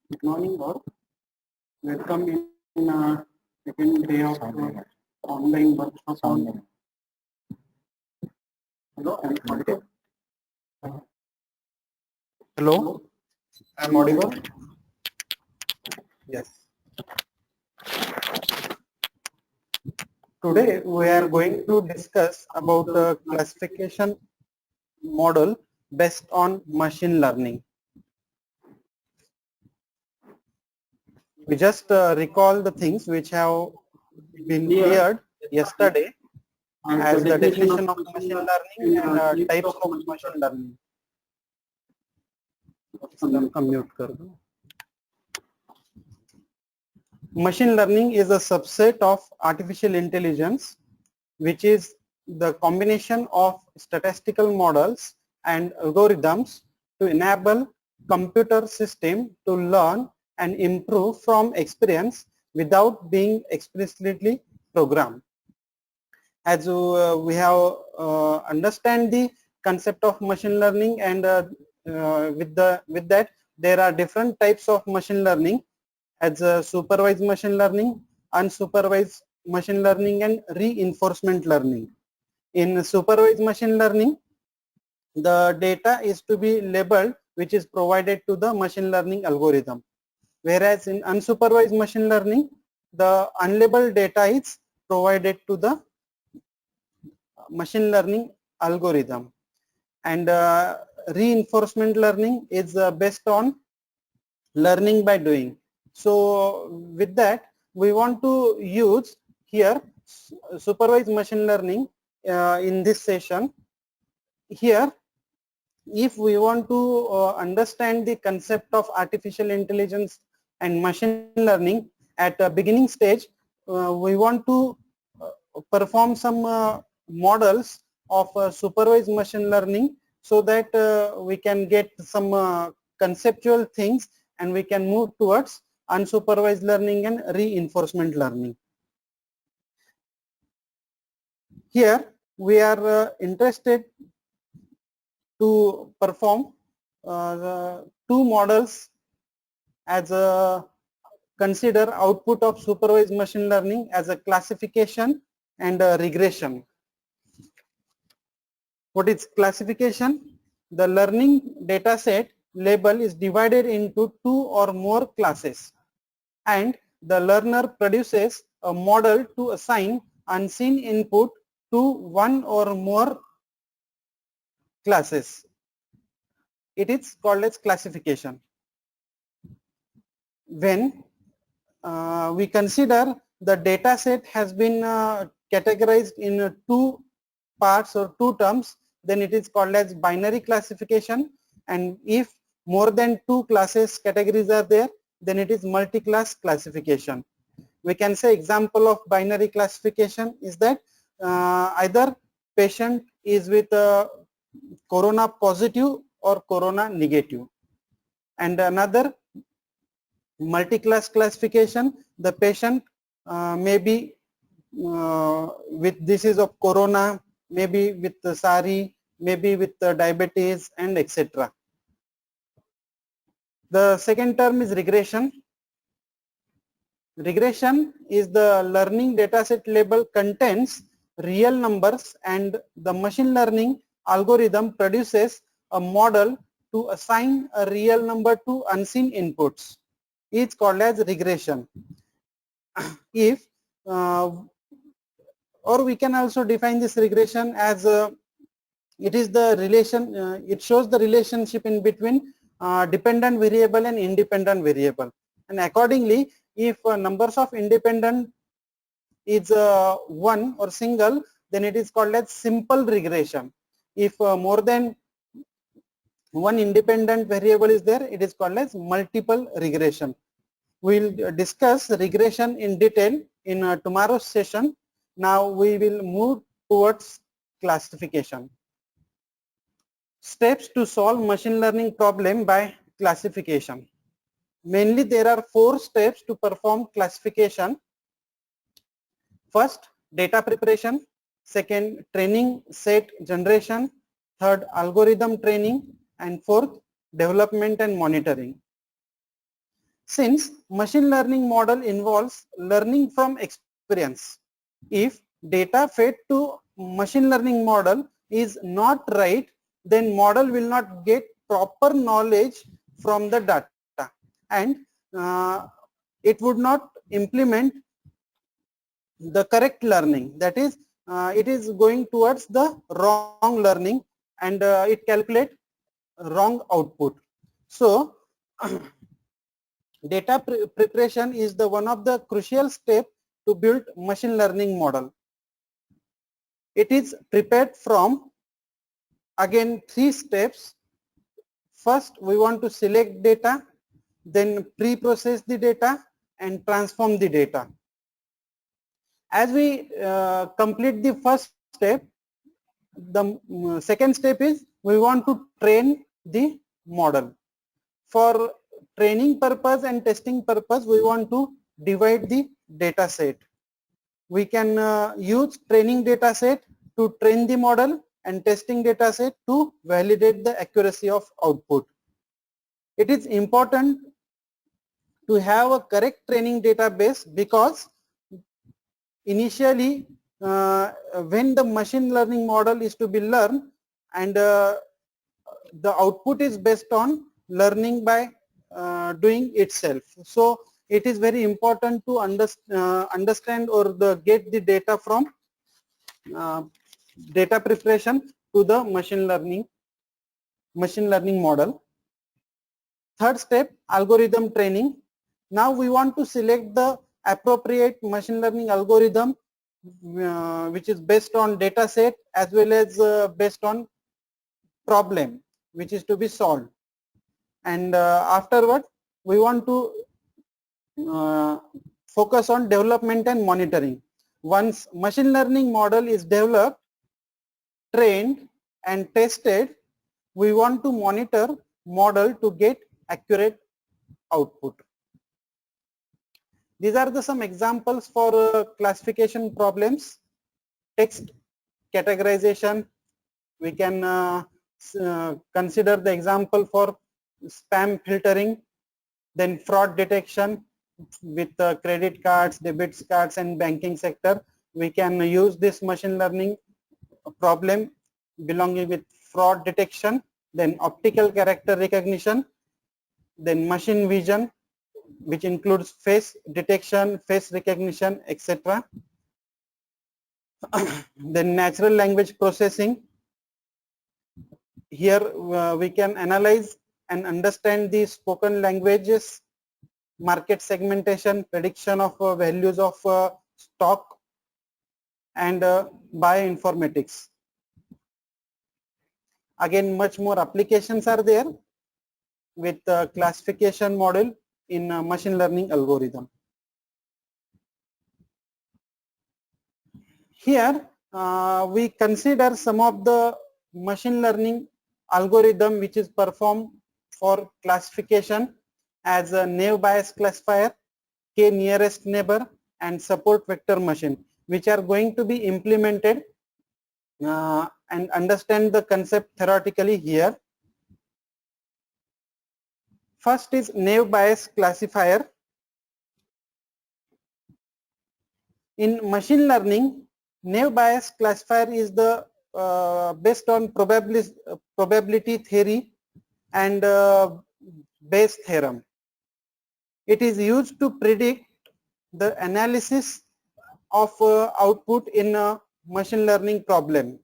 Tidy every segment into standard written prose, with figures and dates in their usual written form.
Good morning, all. Welcome in second day of online workshop on. Hello, I'm audible. Hello, I'm audible. Yes. Today we are going to discuss about the classification model based on machine learning. We just recall the things which have been cleared yesterday as the definition of machine learning and types of machine learning. Mute कर दो. Machine learning is a subset of artificial intelligence, which is the combination of statistical models and algorithms to enable computer system to learn and improve from experience without being explicitly programmed. As we have understand the concept of machine learning, and with that there are different types of machine learning, as supervised machine learning, unsupervised machine learning, and reinforcement learning. In supervised machine learning, the data is to be labeled which is provided to the machine learning algorithm, whereas in unsupervised machine learning, the unlabeled data is provided to the machine learning algorithm. And reinforcement learning is based on learning by doing. So with that, we want to use here supervised machine learning in this session. Here, if we want to understand the concept of artificial intelligence and machine learning at a beginning stage, we want to perform some models of supervised machine learning, so that we can get some conceptual things and we can move towards unsupervised learning and reinforcement learning. Here we are interested to perform two models as a consider output of supervised machine learning as a classification and a regression. What is classification? The learning data set label is divided into two or more classes, and the learner produces a model to assign unseen input to one or more classes. It is called as classification. When we consider the data set has been categorized in two parts or two terms, then it is called as binary classification. And if more than two classes categories are there, then it is multi-class classification. We can say example of binary classification is that either patient is with corona positive or corona negative, and another multi-class classification, the patient may be with disease of corona, maybe with SARI, maybe with diabetes, and etc. The second term is regression. Regression is the learning dataset label contains real numbers, and the machine learning algorithm produces a model to assign a real number to unseen inputs. It's called as regression. If or we can also define this regression as it is the relation, it shows the relationship in between dependent variable and independent variable, and accordingly if numbers of independent is one or single, then it is called as simple regression. If more than one independent variable is there, it is called as multiple regression. We will discuss regression in detail in tomorrow's session. Now we will move towards classification. Steps to solve machine learning problem by classification. Mainly there are 4 steps to perform classification. First, data preparation. Second, training set generation. Third, algorithm training. And fourth, development and monitoring. since machine learning model involves learning from experience. If data fed to machine learning model is not right, then model will not get proper knowledge from the data, and it would not implement the correct learning. That is, it is going towards the wrong learning, and it calculate wrong output. So data preparation is the one of the crucial step to build machine learning model. It is prepared from, again, 3 steps. First, we want to select data, then pre-process the data and transform the data. As we complete the first step, the second step is we want to train the model. For training purpose and testing purpose, we want to divide the data set. We can use training data set to train the model and testing data set to validate the accuracy of output. It is important to have a correct training database, because initially when the machine learning model is to be learned, and the output is based on learning by doing itself. So it is very important to understand or get the data from data preparation to the machine learning model. Third step, algorithm training. Now we want to select the appropriate machine learning algorithm which is based on data set as well as based on problem which is to be solved. And afterward we want to focus on development and monitoring. Once machine learning model is developed, trained and tested, we want to monitor model to get accurate output. These are some examples for classification problems. Text categorization, we can consider the example for spam filtering, then fraud detection with credit cards, debit cards and banking sector. We can use this machine learning problem belonging with fraud detection, then optical character recognition, then machine vision, which includes face detection, face recognition, etc. Then natural language processing. Here we can analyze and understand the spoken languages, market segmentation, prediction of values of stock, and bioinformatics. Again, much more applications are there with classification model in machine learning algorithm. Here we consider some of the machine learning algorithm which is performed for classification as a naive Bayes classifier, k nearest neighbor and support vector machine, which are going to be implemented and understand the concept theoretically here. First is naive Bayes classifier. In machine learning, naive Bayes classifier is the based on probability theory and Bayes theorem. It is used to predict the analysis of output in a machine learning problem.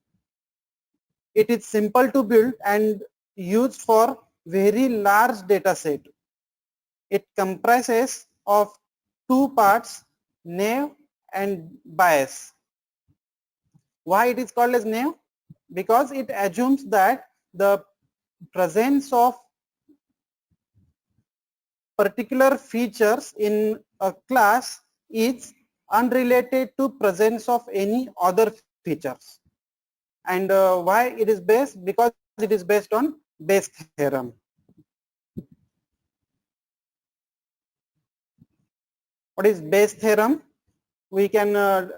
It is simple to build and used for very large data set. It comprises of 2 parts, naive and Bayes. Why it is called as naive? Because it assumes that the presence of particular features in a class is unrelated to presence of any other features. And why it is based? Because it is based on Bayes theorem. What is Bayes theorem? We can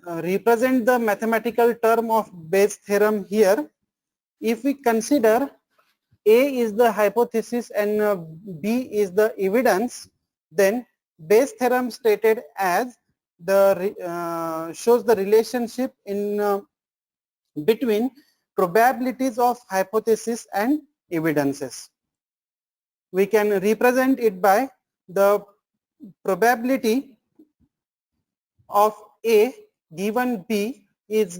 represent the mathematical term of Bayes theorem here. If we consider A is the hypothesis and B is the evidence, Then Bayes' theorem stated as shows the relationship in between probabilities of hypothesis and evidences. We can represent it by the probability of A given B is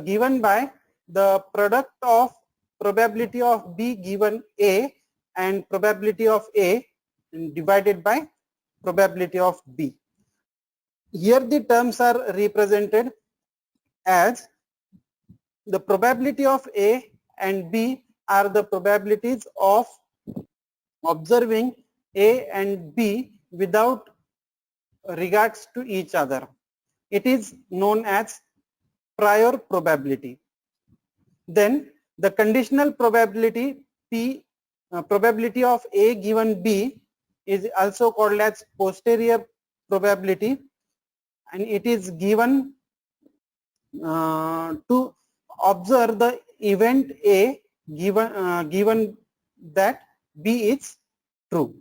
given by the product of probability of B given A and probability of A divided by probability of B. Here the terms are represented as the probability of A and B are the probabilities of observing A and B without regards to each other. It is known as prior probability. Then the conditional probability P, probability of A given B is also called as posterior probability, and it is given to observe the event A given that B is true.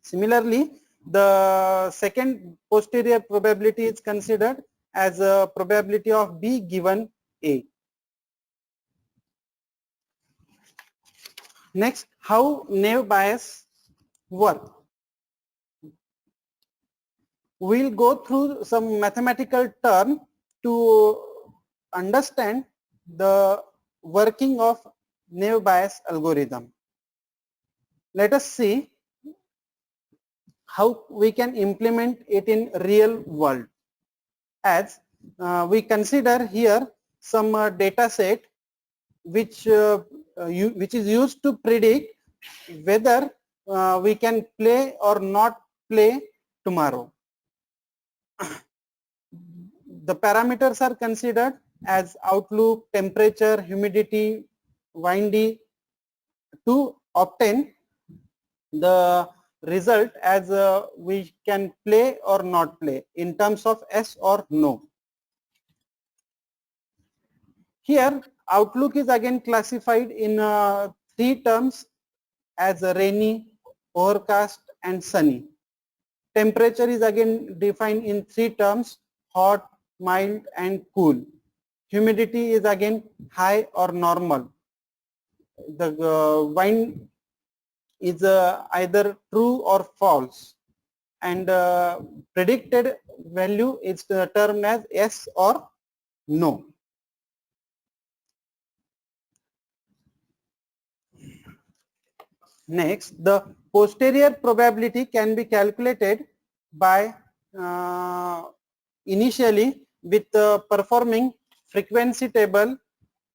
Similarly, the second posterior probability is considered as a probability of B given A. Next, how naive Bayes work. We'll go through some mathematical term to understand the working of naive Bayes algorithm. Let us see how we can implement it in real world. As we consider here some data set which is used to predict whether we can play or not play tomorrow. The parameters are considered as outlook, temperature, humidity, windy to obtain the result as we can play or not play in terms of yes or no. Here outlook is again classified in three terms as rainy, overcast and sunny. Temperature is again defined in three terms: hot, mild and cool. Humidity is again high or normal. The wind is either true or false, and predicted value is termed as yes or no. Next, the posterior probability can be calculated by initially with performing frequency table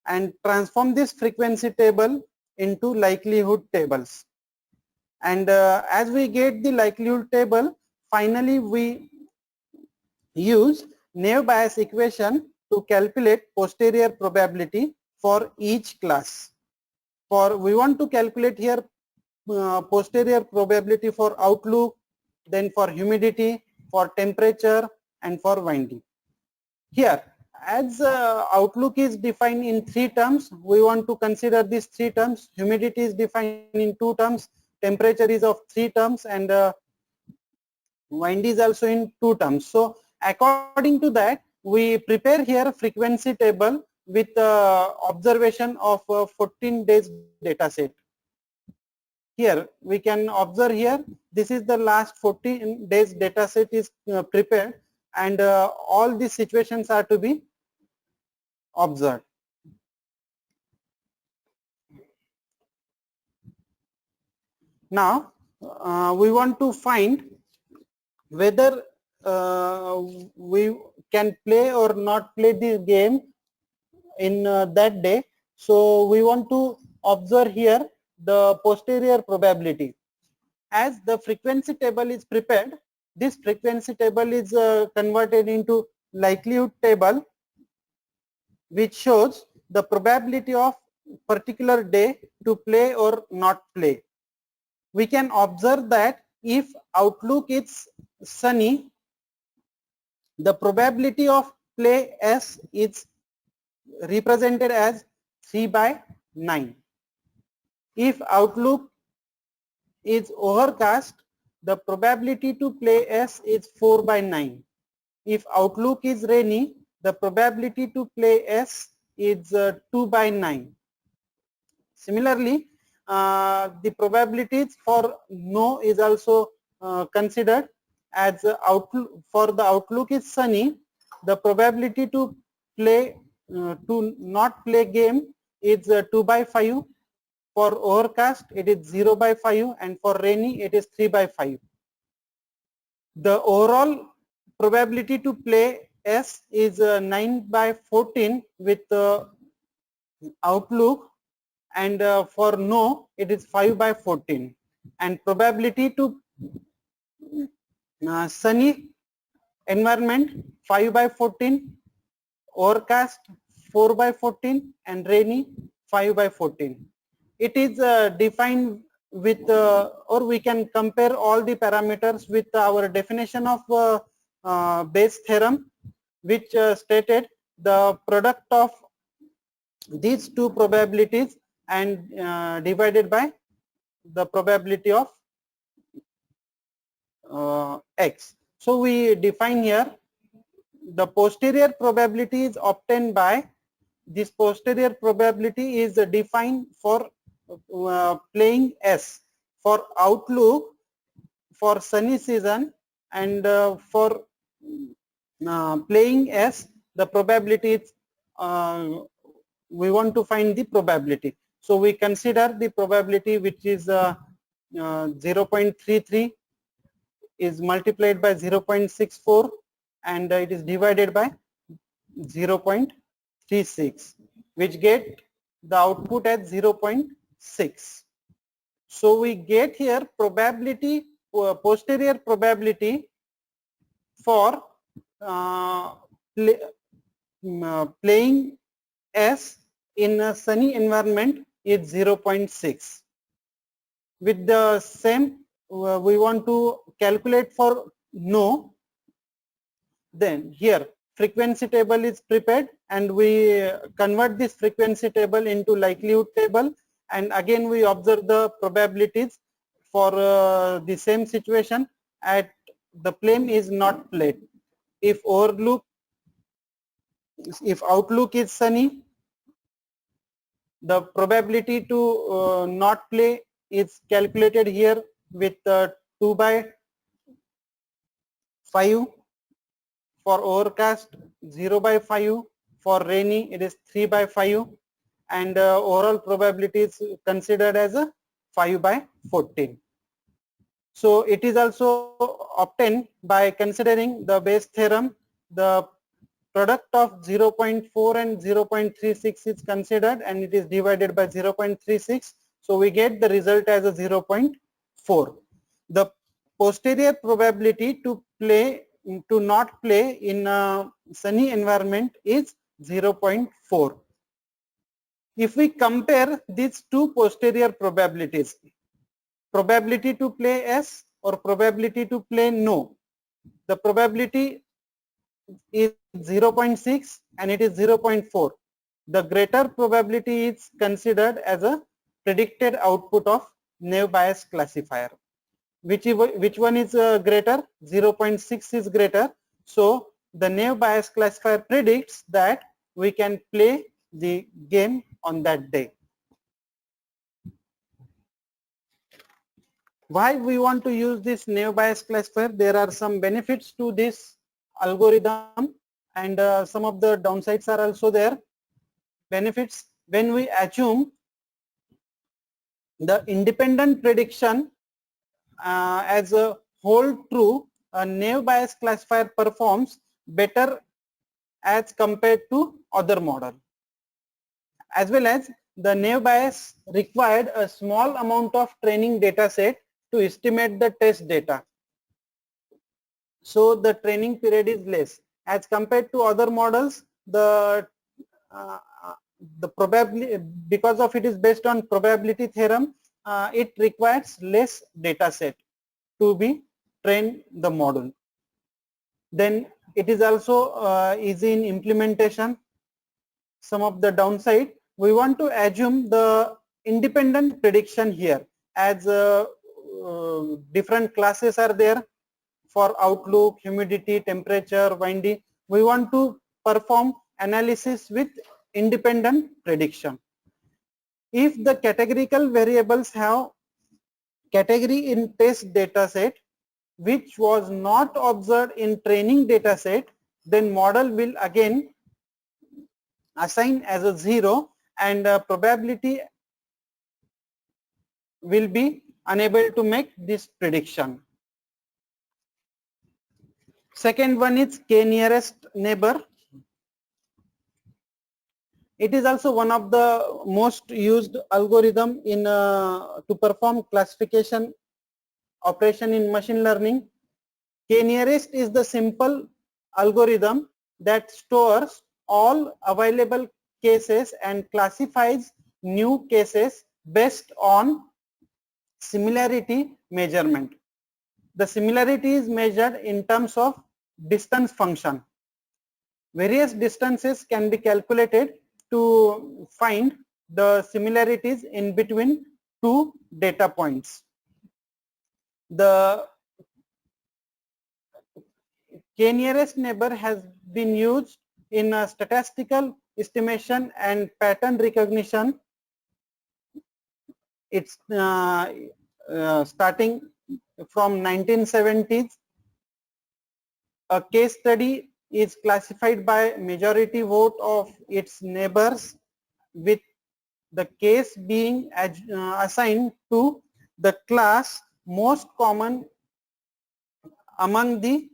and transform this frequency table into likelihood tables. And as we get the likelihood table, finally we use naive Bayes equation to calculate posterior probability for each class. For we want to calculate here posterior probability for outlook, then for humidity, for temperature and for windy. Here, as outlook is defined in three terms, we want to consider these three terms. Humidity is defined in two terms, temperature is of three terms, and wind is also in two terms. So according to that, we prepare here frequency table with observation of 14 days data set. Here we can observe here, this is the last 14 days data set is prepared, and all these situations are to be observed. Now we want to find whether we can play or not play the game in that day. So we want to observe here the posterior probability. As the frequency table is prepared, this frequency table is converted into likelihood table, which shows the probability of particular day to play or not play. We can observe that if outlook is sunny, the probability of play S is represented as 3/9. If outlook is overcast, the probability to play S is 4 by 9. If outlook is rainy, the probability to play S is 2 by 9. Similarly, the probabilities for no is also considered as outlook. For the outlook is sunny, the probability to play to not play game is 2 by 5. For overcast it is 0 by 5, and for rainy it is 3 by 5. The overall probability to play S is 9 by 14 with outlook, and for no it is 5 by 14, and probability to sunny environment 5 by 14, overcast 4 by 14, and rainy 5 by 14. It is defined with or we can compare all the parameters with our definition of Bayes theorem, which stated the product of these two probabilities and divided by the probability of x. So we define here the posterior probability is obtained by this. Posterior probability is defined for playing S, for outlook, for sunny season, and for playing S, the probability is we want to find the probability. So we consider the probability, which is 0.33 is multiplied by 0.64, and it is divided by 0.36, which get the output as 0.6. So we get here probability, posterior probability for playing S in a sunny environment is 0.6. With the same, we want to calculate for no. Then here frequency table is prepared, and we convert this frequency table into likelihood table, and again we observe the probabilities for the same situation at the plane is not played. If outlook is sunny, the probability to not play is calculated here with 2 by 5. For overcast 0 by 5, for rainy it is 3 by 5, and overall probability is considered as a 5 by 14. So it is also obtained by considering the Bayes theorem. The product of 0.4 and 0.36 is considered, and it is divided by 0.36. So we get the result as a 0.4. The posterior probability to not play in a sunny environment is 0.4. If we compare these two posterior probabilities, probability to play S or probability to play no, the probability is 0.6 and it is 0.4. The greater probability is considered as a predicted output of Naive Bayes classifier. Which one is greater? 0.6 is greater. So the Naive Bayes classifier predicts that we can play the game on that day. Why we want to use this Naive Bayes classifier? There are some benefits to this algorithm, and some of the downsides are also there. Benefits: when we assume the independent prediction as a whole true, a Naive Bayes classifier performs better as compared to other model. As well as the Naive Bayes required a small amount of training data set to estimate the test data. So the training period is less as compared to other models. The probability, because of it is based on probability theorem, it requires less data set to be trained the model. Then it is also easy in implementation. Some of the downside, we want to assume the independent prediction here as different classes are there for outlook, humidity, temperature, windy. We want to perform analysis with independent prediction. If the categorical variables have category in test data set which was not observed in training data set, then model will again assign as a 0 and probability will be unable to make this prediction. Second one is k nearest neighbor. It is also one of the most used algorithm in to perform classification operation in machine learning. K nearest is the simple algorithm that stores all available cases and classifies new cases based on similarity measurement. The similarity is measured in terms of distance function. Various distances can be calculated to find the similarities in between two data points. The k nearest neighbor has been used in statistical estimation and pattern recognition. It's starting from 1970s. A case study is classified by majority vote of its neighbors, with the case being assigned to the class most common among the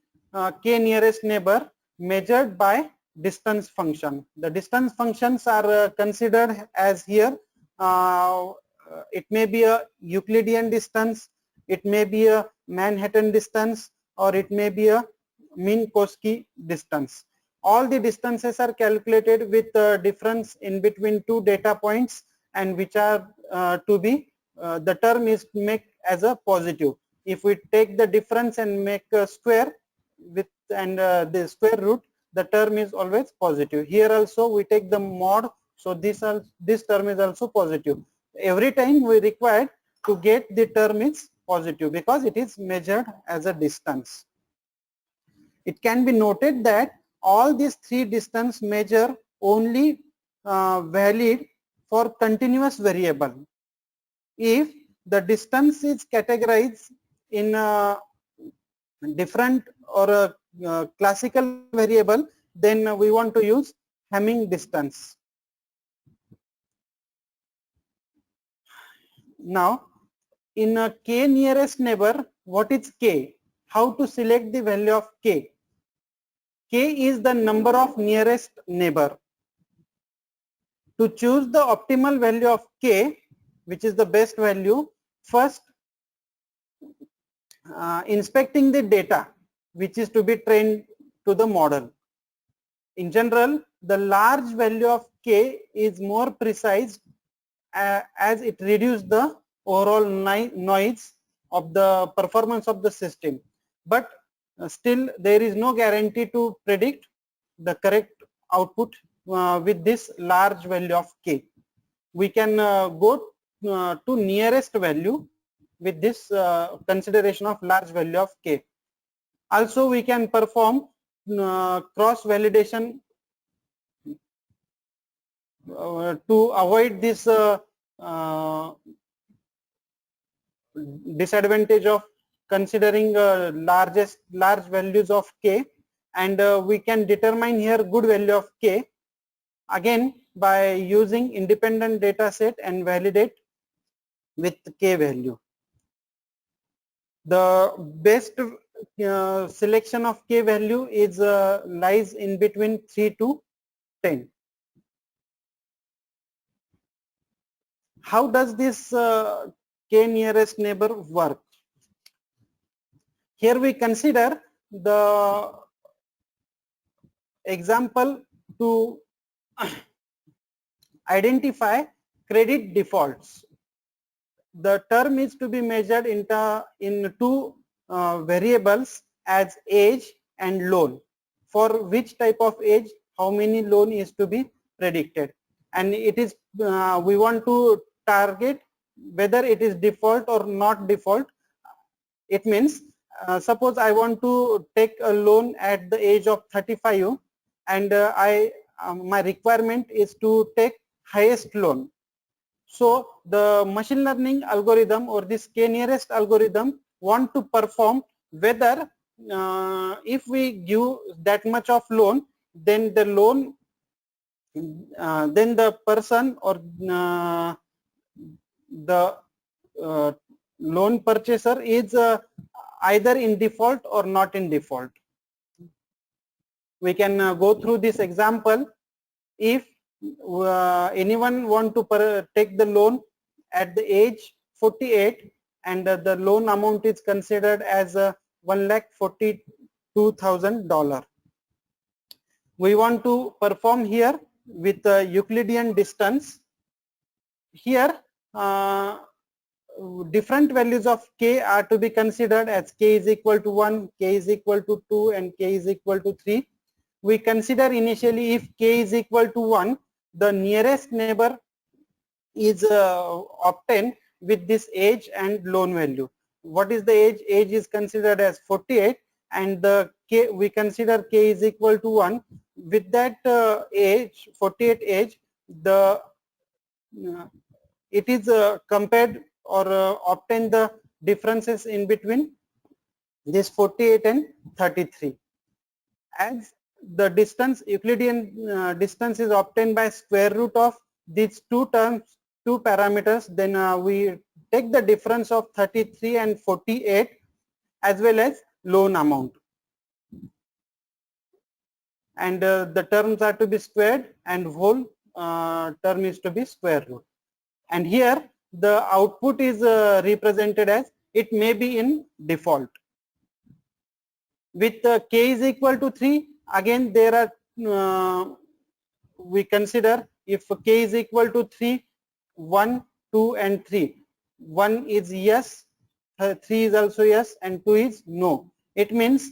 k nearest neighbor measured by distance function. The distance functions are considered as here. It may be a Euclidean distance, it may be a Manhattan distance, or it may be a Minkowski distance. All the distances are calculated with the difference in between two data points, and which are to be the term is make as a positive. If we take the difference and make a square with the square root, the term is always positive. Here also we take the mod, so this term is also positive. Every time we require to get the term is positive because it is measured as a distance. It can be noted that all these three distance measure only valid for continuous variable. If the distance is categorized in a different or a classical variable, then we want to use Hamming distance. Now, in a k nearest neighbor, what is k? How to select the value of k? K is the number of nearest neighbor. To choose the optimal value of k, which is the best value, first inspecting the data which is to be trained to the model. In general, the large value of k is more precise as it reduces the overall noise of the performance of the system. But still there is no guarantee to predict the correct output with this large value of k. We can go to nearest value with this consideration of large value of k. Also we can perform cross validation to avoid this disadvantage of considering large values of k, and we can determine here good value of k again by using independent data set and validate with k value. The best selection of k value is lies in between 3 to 10. How does this k nearest neighbor work? Here we consider the example to identify credit defaults. The term is to be measured in two variables as age and loan. For which type of age, how many loan is to be predicted, and it is we want to target whether it is default or not default It means suppose I want to take a loan at the age of 35 and my requirement is to take highest loan. So the machine learning algorithm or this k-nearest algorithm want to perform whether if we give that much of loan, then the loan then the person or the loan purchaser is either in default or not in default. We can go through this example. If anyone want to take the loan at the age 48 and the loan amount is considered as $1,42,000. We want to perform here with Euclidean distance. Here different values of k are to be considered as k is equal to 1, k is equal to 2 and k is equal to 3. We consider initially if k is equal to 1, the nearest neighbor is obtained with this age and loan value. What is the age? Age is considered as 48 and the k, we consider k is equal to 1. With that age, 48 age, the it is compared or obtain the differences in between this 48 and 33. As the distance, Euclidean distance is obtained by square root of these two terms, two parameters, then we take the difference of 33 and 48 as well as loan amount. And the terms are to be squared and whole term is to be square root. And here the output is represented as it may be in default. With k is equal to 3, again there are we consider if k is equal to 3, 1, 2 and 3. 1 is yes, 3 is also yes and 2 is no. It means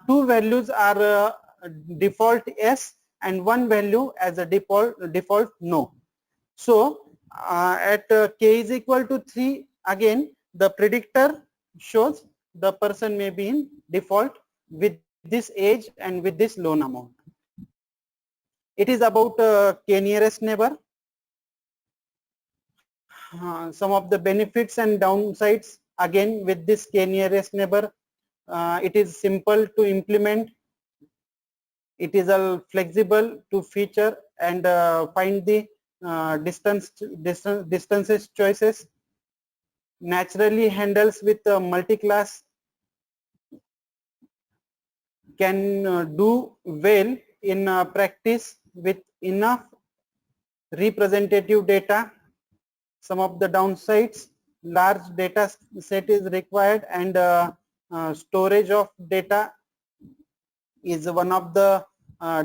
two values are default yes and one value as a default no. So at k is equal to 3, again the predictor shows the person may be in default with this age and with this loan amount. It is about k nearest neighbor. Some of the benefits and downsides again with this k nearest neighbor. It is simple to implement. It is flexible to feature and find the distances choices. Naturally handles with multi-class, can do well in practice with enough representative data. Some of the downsides, large data set is required and storage of data is one of the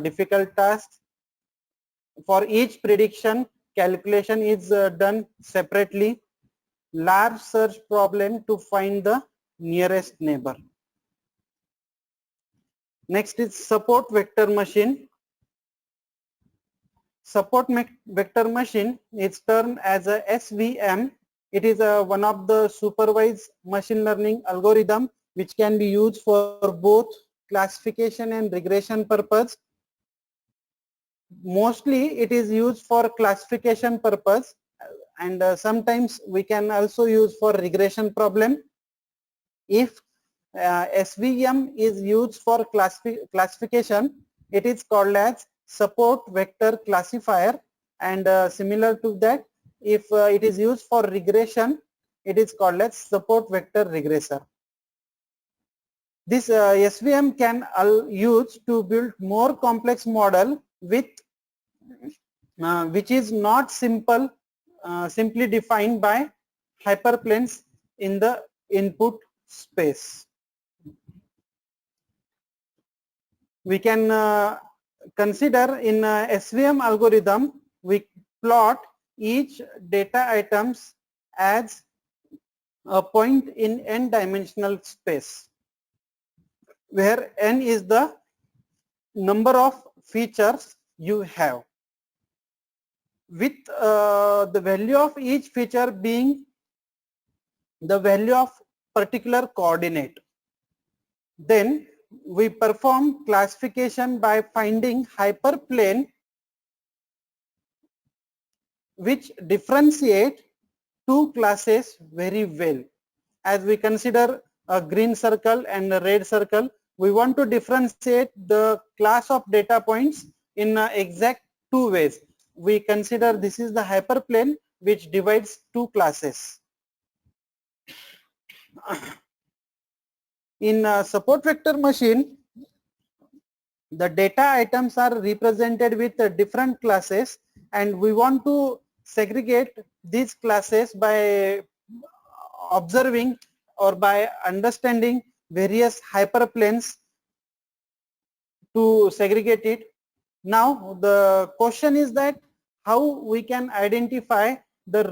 difficult tasks. For each prediction, calculation is done separately. Large search problem to find the nearest neighbor. Next is support vector machine. Support vector machine is termed as a SVM. It is one of the supervised machine learning algorithm which can be used for both classification and regression purpose. Mostly it is used for classification purpose and sometimes we can also use for regression problem. If SVM is used for classification, it is called as support vector classifier, and similar to that, if it is used for regression, it is called as support vector regressor. This SVM can use to build more complex model with which is not simply defined by hyperplanes in the input space. We can consider in SVM algorithm, we plot each data items as a point in n-dimensional space, where n is the number of features you have, with the value of each feature being the value of particular coordinate. Then we perform classification by finding hyperplane which differentiate two classes very well. As we consider a green circle and a red circle, we want to differentiate the class of data points in exact two ways. We consider this is the hyperplane which divides two classes. In a support vector machine, the data items are represented with different classes, and we want to segregate these classes by observing or by understanding various hyperplanes to segregate it. Now the question is that how we can identify the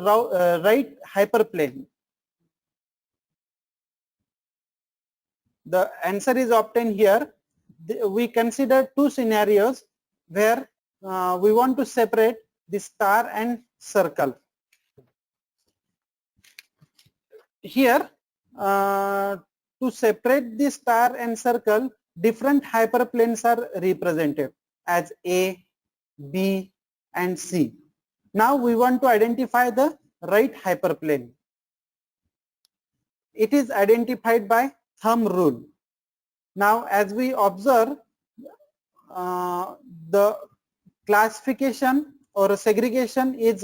right hyperplane. The answer is obtained here. We consider two scenarios where we want to separate the star and circle. Here, to separate the star and circle, different hyperplanes are represented as A, B, and C. Now we want to identify the right hyperplane. It is identified by thumb rule. Now as we observe, the classification or segregation is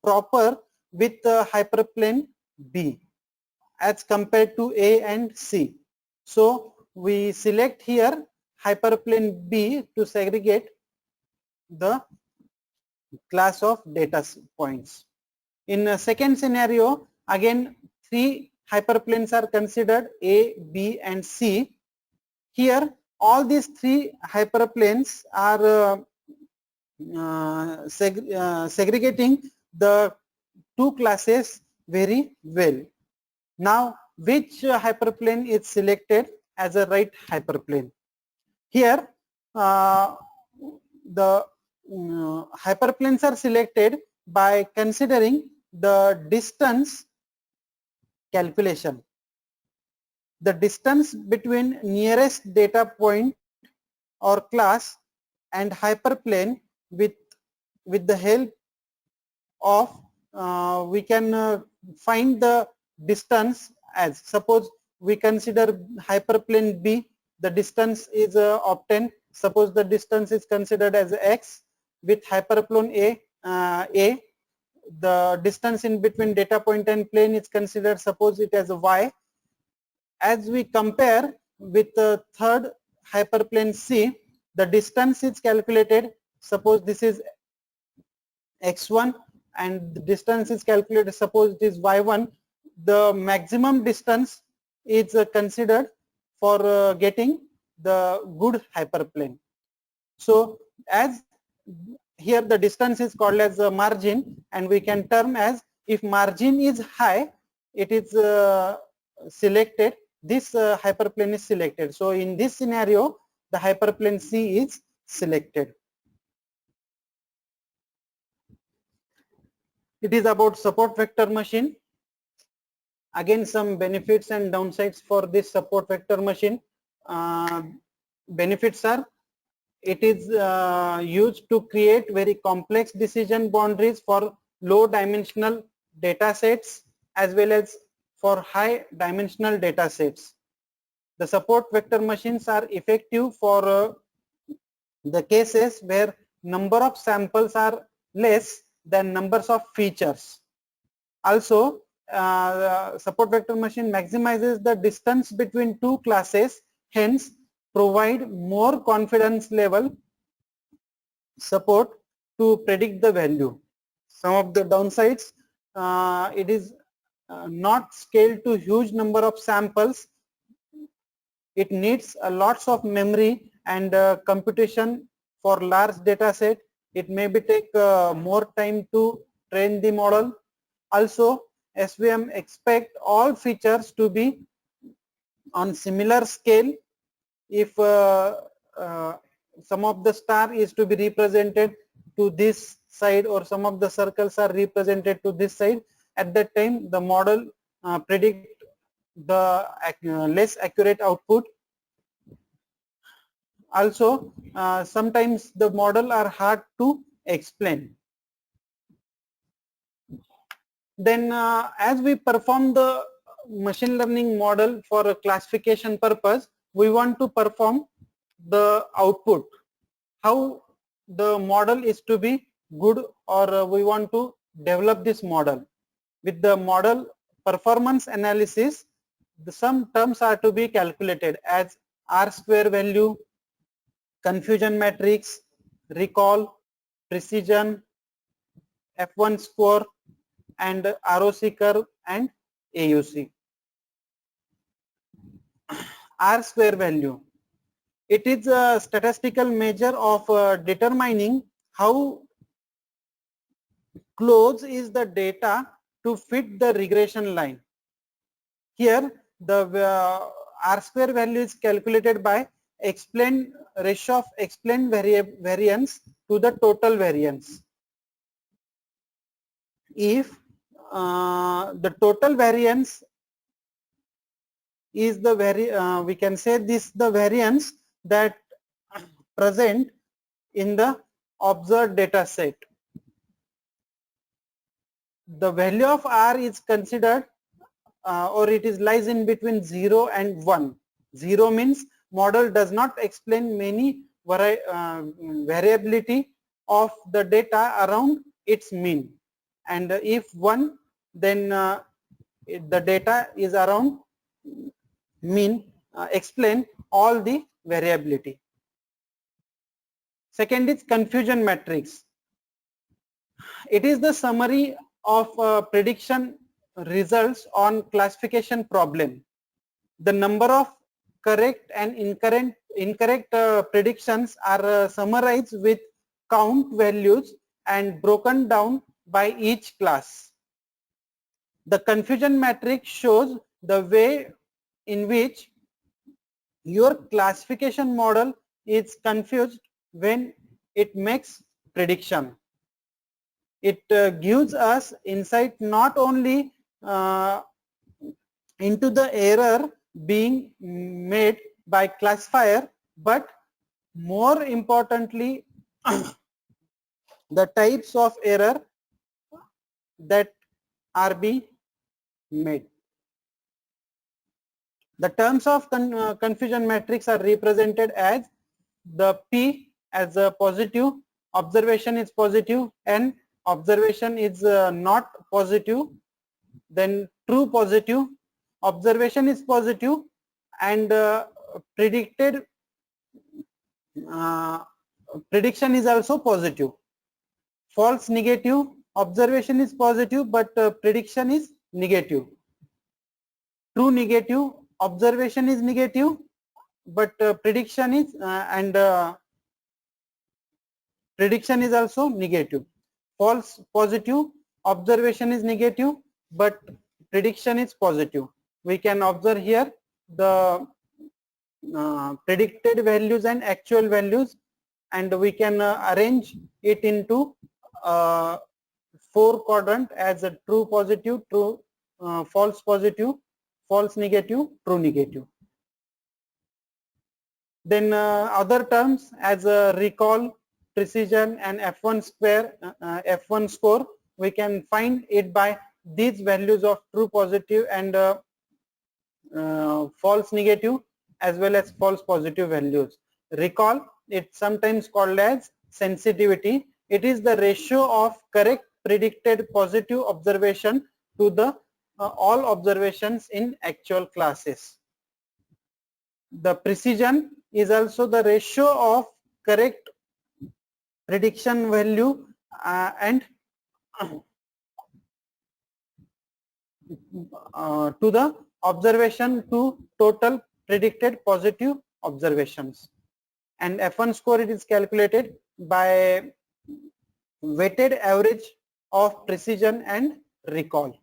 proper with hyperplane B as compared to A and C. So we select here hyperplane B to segregate the class of data points. In a second scenario, again three hyperplanes are considered, A, B, and C. Here all these three hyperplanes are segregating the two classes very well. Now which hyperplane is selected as a right hyperplane? Here the hyperplanes are selected by considering the distance calculation. The distance between nearest data point or class and hyperplane with the help of we can find the distance. As suppose we consider hyperplane B, the distance is obtained. Suppose the distance is considered as x. With hyperplane A, the distance in between data point and plane is considered, suppose it as a y. As we compare with the third hyperplane C, the distance is calculated. Suppose this is x1 and the distance is calculated, suppose it is y1. The maximum distance is considered for getting the good hyperplane. So as here the distance is called as a margin, and we can term as, if margin is high, it is selected, this hyperplane is selected. So in this scenario the hyperplane C is selected. It is about support vector machine. Again, some benefits and downsides for this support vector machine. Benefits are, it is used to create very complex decision boundaries for low dimensional data sets as well as for high dimensional data sets. The support vector machines are effective for the cases where number of samples are less than numbers of features. Also, support vector machine maximizes the distance between two classes, hence provide more confidence level support to predict the value. Some of the downsides, it is not scaled to huge number of samples. It needs lots of memory and computation for large data set. It may be take more time to train the model. Also, SVM expect all features to be on similar scale. If some of the star is to be represented to this side or some of the circles are represented to this side, at that time the model predict the less accurate output. Also, sometimes the model are hard to explain. Then as we perform the machine learning model for a classification purpose, we want to perform the output, how the model is to be good, or we want to develop this model. With the model performance analysis, some terms are to be calculated as R-square value, confusion matrix, recall, precision, F1 score, and ROC curve and AUC. R-square value. It is a statistical measure of determining how close is the data to fit the regression line. Here the R-square value is calculated by explained ratio of explained variance to the total variance. If the total variance is the we can say this the variance that present in the observed data set. The value of R is considered or it is lies in between 0 and 1. 0 means model does not explain many variability of the data around its mean, and if 1, then the data is around mean, explain all the variability. Second is confusion matrix. It is the summary of prediction results on classification problem. The number of correct and incorrect predictions are summarized with count values and broken down by each class. The confusion matrix shows the way in which your classification model is confused when it makes prediction. It gives us insight not only into the error being made by classifier, but more importantly the types of error that are being made. The terms of confusion matrix are represented as the P as a positive, observation is positive, and observation is not positive, then true positive, observation is positive, and predicted prediction is also positive. False negative, observation is positive but prediction is negative. True negative, observation is negative but prediction is prediction is also negative. False positive, observation is negative but prediction is positive. We can observe here the predicted values and actual values, and we can arrange it into 4 quadrant as a true positive, true false positive, false negative, true negative. Then other terms as recall, precision, and F1 square, F1 score, we can find it by these values of true positive and false negative as well as false positive values. Recall, it's sometimes called as sensitivity. It is the ratio of correct predicted positive observation to the all observations in actual classes. The precision is also the ratio of correct prediction value and to the observation to total predicted positive observations. And F1 score, it is calculated by weighted average of precision and recall.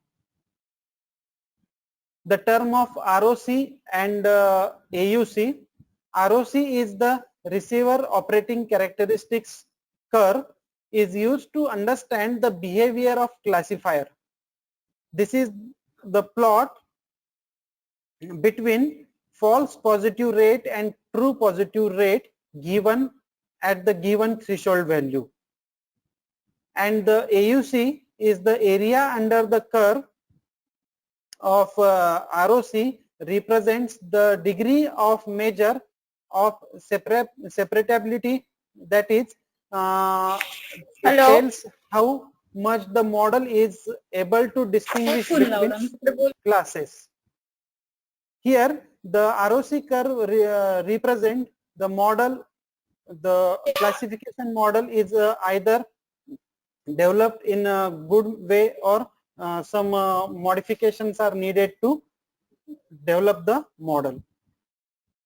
The term of ROC and AUC. ROC is the receiver operating characteristics curve, is used to understand the behavior of classifier. This is the plot between false positive rate and true positive rate given at the given threshold value, and the AUC is the area under the curve of ROC represents the degree of measure of separatability, that is it Hello? tells how much the model is able to distinguish between classes. Here the ROC curve represent the model, the classification model is either developed in a good way or some modifications are needed to develop the model.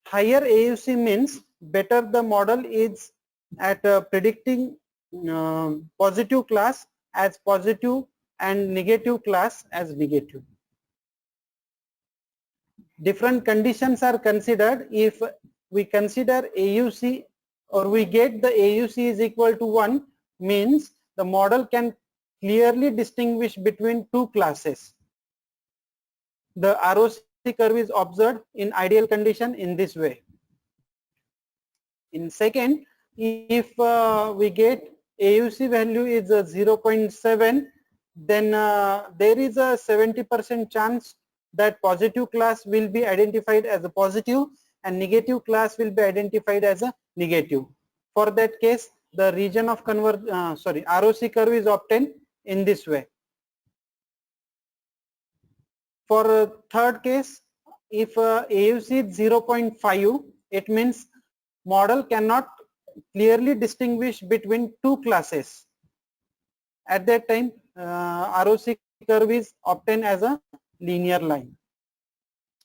Higher AUC means better the model is at predicting positive class as positive and negative class as negative. Different conditions are considered. If we consider AUC or we get the AUC is equal to 1, means the model can clearly distinguish between two classes. The ROC curve is observed in ideal condition in this way. In second, if we get AUC value is 0.7, then there is a 70% chance that positive class will be identified as a positive and negative class will be identified as a negative. For that case, the region of ROC curve is obtained in this way. For third case, if AUC is 0.5, it means model cannot clearly distinguish between two classes. At that time, ROC curve is obtained as a linear line.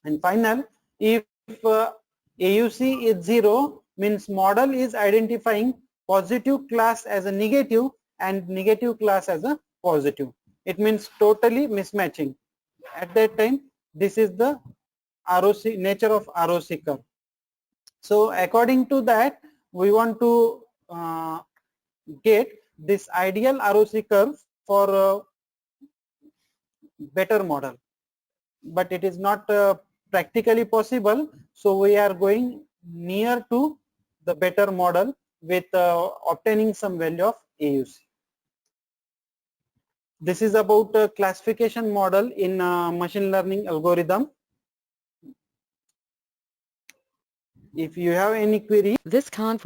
And final, if AUC is 0, means model is identifying positive class as a negative and negative class as a positive. It means totally mismatching. At that time, this is the ROC nature of ROC curve. So according to that, we want to get this ideal ROC curve for a better model, but it is not practically possible. So we are going near to the better model with obtaining some value of AUC. This is about a classification model in machine learning algorithm. If you have any query. This conference